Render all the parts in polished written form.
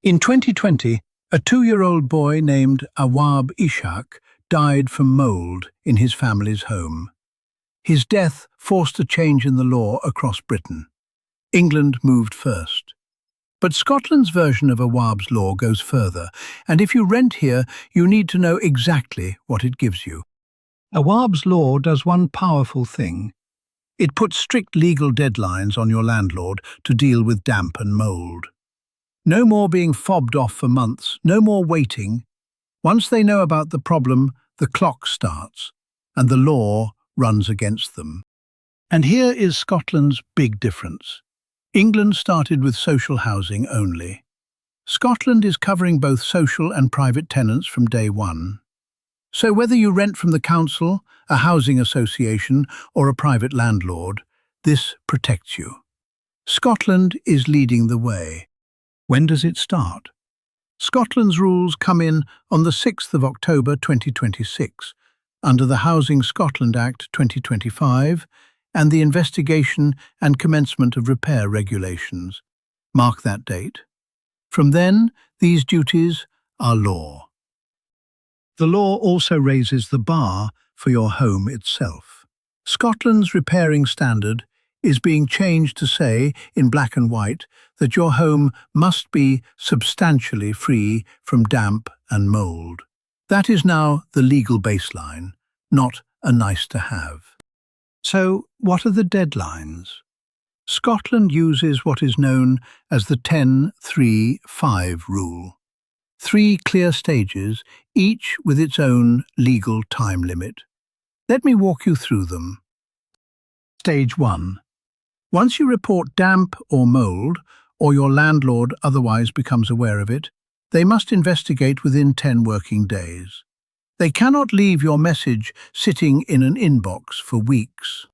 In 2020, a 2-year-old boy named Awaab Ishak died from mould in his family's home. His death forced a change in the law across Britain. England moved first. But Scotland's version of Awaab's law goes further, and if you rent here, you need to know exactly what it gives you. Awaab's law does one powerful thing. It puts strict legal deadlines on your landlord to deal with damp and mould. No more being fobbed off for months, no more waiting. Once they know about the problem, the clock starts, and the law runs against them. And here is Scotland's big difference. England started with social housing only. Scotland is covering both social and private tenants from day one. So whether you rent from the council, a housing association, or a private landlord, this protects you. Scotland is leading the way. When does it start? Scotland's rules come in on the 6th of October 2026, under the Housing Scotland Act 2025 and the Investigation and Commencement of Repair Regulations. Mark that date. From then, these duties are law. The law also raises the bar for your home itself. Scotland's repairing standard is being changed to say, in black and white, that your home must be substantially free from damp and mould. That is now the legal baseline, not a nice-to-have. So, what are the deadlines? Scotland uses what is known as the 10-3-5 rule. 3 clear stages, each with its own legal time limit. Let me walk you through them. Stage 1. Once you report damp or mould, or your landlord otherwise becomes aware of it, they must investigate within 10 working days. They cannot leave your message sitting in an inbox for weeks.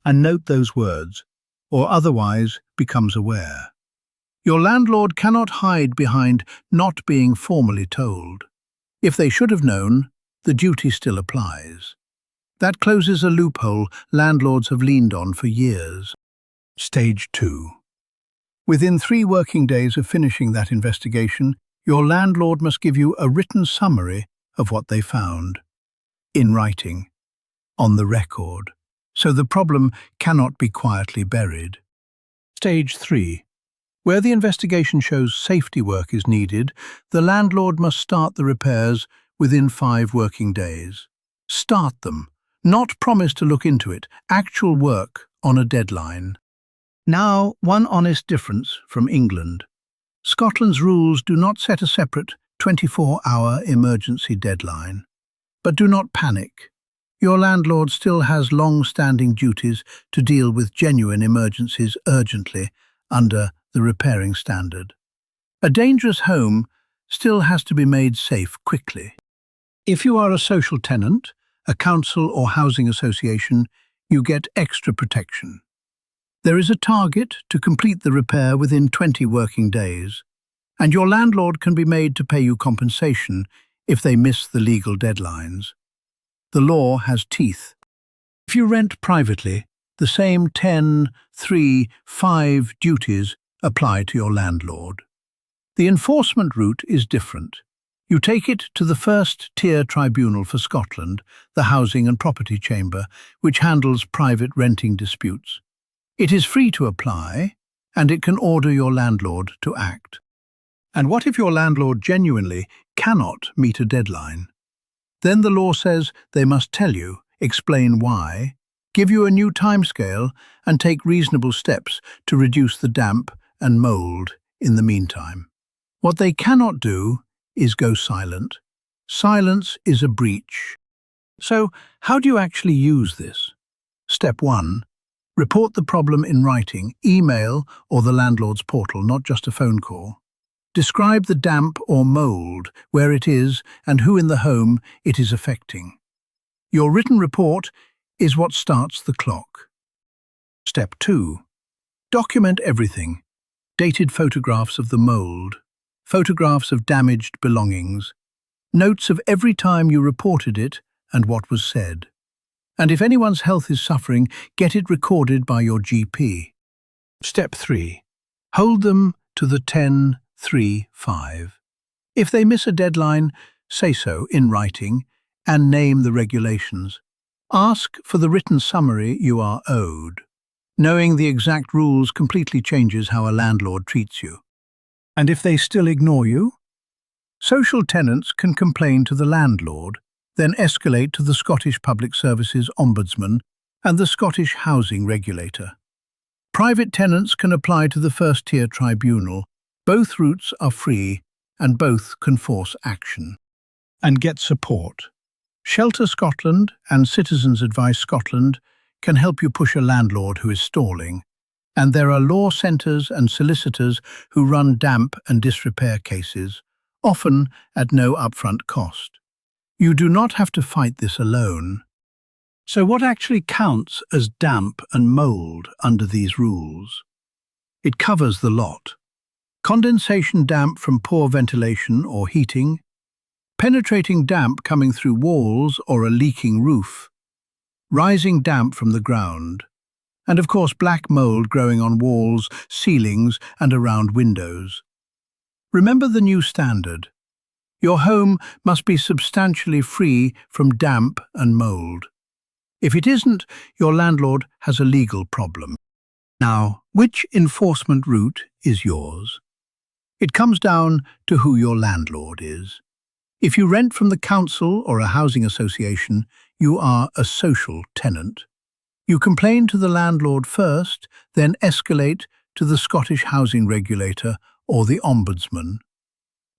And note those words, or otherwise becomes aware. Your landlord cannot hide behind not being formally told. If they should have known, the duty still applies. That closes a loophole landlords have leaned on for years. Stage 2. Within 3 working days of finishing that investigation, your landlord must give you a written summary of what they found. In writing. On the record. So the problem cannot be quietly buried. Stage 3. Where the investigation shows safety work is needed, the landlord must start the repairs within 5 working days. Start them. Not promise to look into it. Actual work on a deadline. Now, one honest difference from England. Scotland's rules do not set a separate 24-hour emergency deadline. But do not panic. Your landlord still has long-standing duties to deal with genuine emergencies urgently under the repairing standard. A dangerous home still has to be made safe quickly. If you are a social tenant, a council or housing association, you get extra protection. There is a target to complete the repair within 20 working days, and your landlord can be made to pay you compensation if they miss the legal deadlines. The law has teeth. If you rent privately, the same 10-3-5 duties apply to your landlord. The enforcement route is different. You take it to the First-tier Tribunal for Scotland, the Housing and Property Chamber, which handles private renting disputes. It is free to apply, and it can order your landlord to act. And what if your landlord genuinely cannot meet a deadline? Then the law says they must tell you, explain why, give you a new timescale, and take reasonable steps to reduce the damp and mould in the meantime. What they cannot do is go silent. Silence is a breach. So, how do you actually use this? Step 1. Report the problem in writing, email, or the landlord's portal, not just a phone call. Describe the damp or mould, where it is, and who in the home it is affecting. Your written report is what starts the clock. Step 2. Document everything. Dated photographs of the mould, photographs of damaged belongings, notes of every time you reported it and what was said. And if anyone's health is suffering, get it recorded by your GP. Step 3. Hold them to the 10 5. If they miss a deadline, say so in writing and name the regulations. Ask for the written summary you are owed. Knowing the exact rules completely changes how a landlord treats you. And if they still ignore you? Social tenants can complain to the landlord, then escalate to the Scottish Public Services Ombudsman and the Scottish Housing Regulator. Private tenants can apply to the First-tier Tribunal. Both routes are free and both can force action. And get support. Shelter Scotland and Citizens Advice Scotland can help you push a landlord who is stalling. And there are law centres and solicitors who run damp and disrepair cases, often at no upfront cost. You do not have to fight this alone. So what actually counts as damp and mould under these rules? It covers the lot. Condensation damp from poor ventilation or heating, penetrating damp coming through walls or a leaking roof, rising damp from the ground, and of course black mould growing on walls, ceilings and around windows. Remember the new standard. Your home must be substantially free from damp and mould. If it isn't, your landlord has a legal problem. Now, which enforcement route is yours? It comes down to who your landlord is. If you rent from the council or a housing association, you are a social tenant. You complain to the landlord first, then escalate to the Scottish Housing Regulator or the Ombudsman.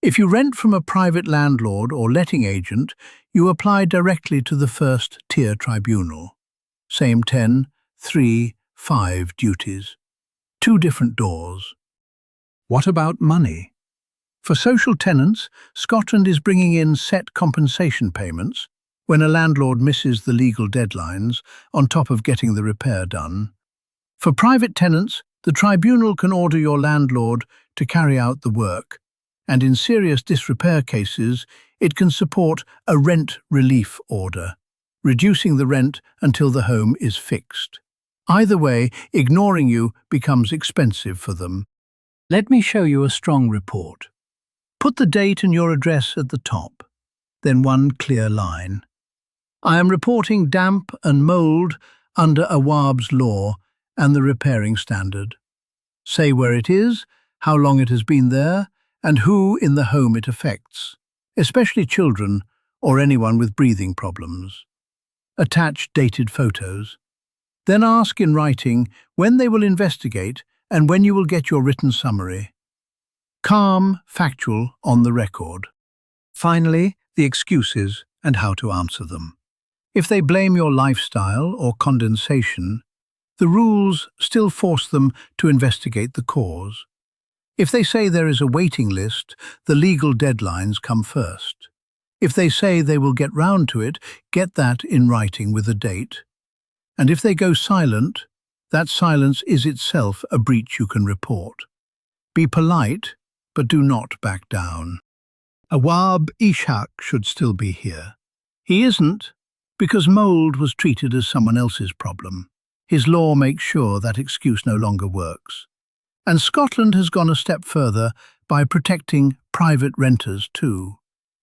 If you rent from a private landlord or letting agent, you apply directly to the First-tier Tribunal. Same 10, 3, 5 duties. 2 different doors. What about money? For social tenants, Scotland is bringing in set compensation payments when a landlord misses the legal deadlines on top of getting the repair done. For private tenants, the tribunal can order your landlord to carry out the work, and in serious disrepair cases, it can support a rent relief order, reducing the rent until the home is fixed. Either way, ignoring you becomes expensive for them. Let me show you a strong report. Put the date and your address at the top, then one clear line. I am reporting damp and mould under Awaab's law and the repairing standard. Say where it is, how long it has been there, and who in the home it affects, especially children or anyone with breathing problems. Attach dated photos. Then ask in writing when they will investigate and when you will get your written summary. Calm, factual, on the record. Finally, the excuses and how to answer them. If they blame your lifestyle or condensation, the rules still force them to investigate the cause. If they say there is a waiting list, the legal deadlines come first. If they say they will get round to it, get that in writing with a date. And if they go silent, that silence is itself a breach you can report. Be polite, but do not back down. Awaab Ishak should still be here. He isn't, because mould was treated as someone else's problem. His law makes sure that excuse no longer works. And Scotland has gone a step further by protecting private renters too.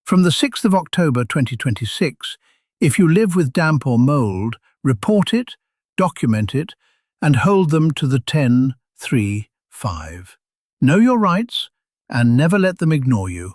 From the 6th of October 2026, if you live with damp or mould, report it, document it, and hold them to the 10, 3, 5. Know your rights and never let them ignore you.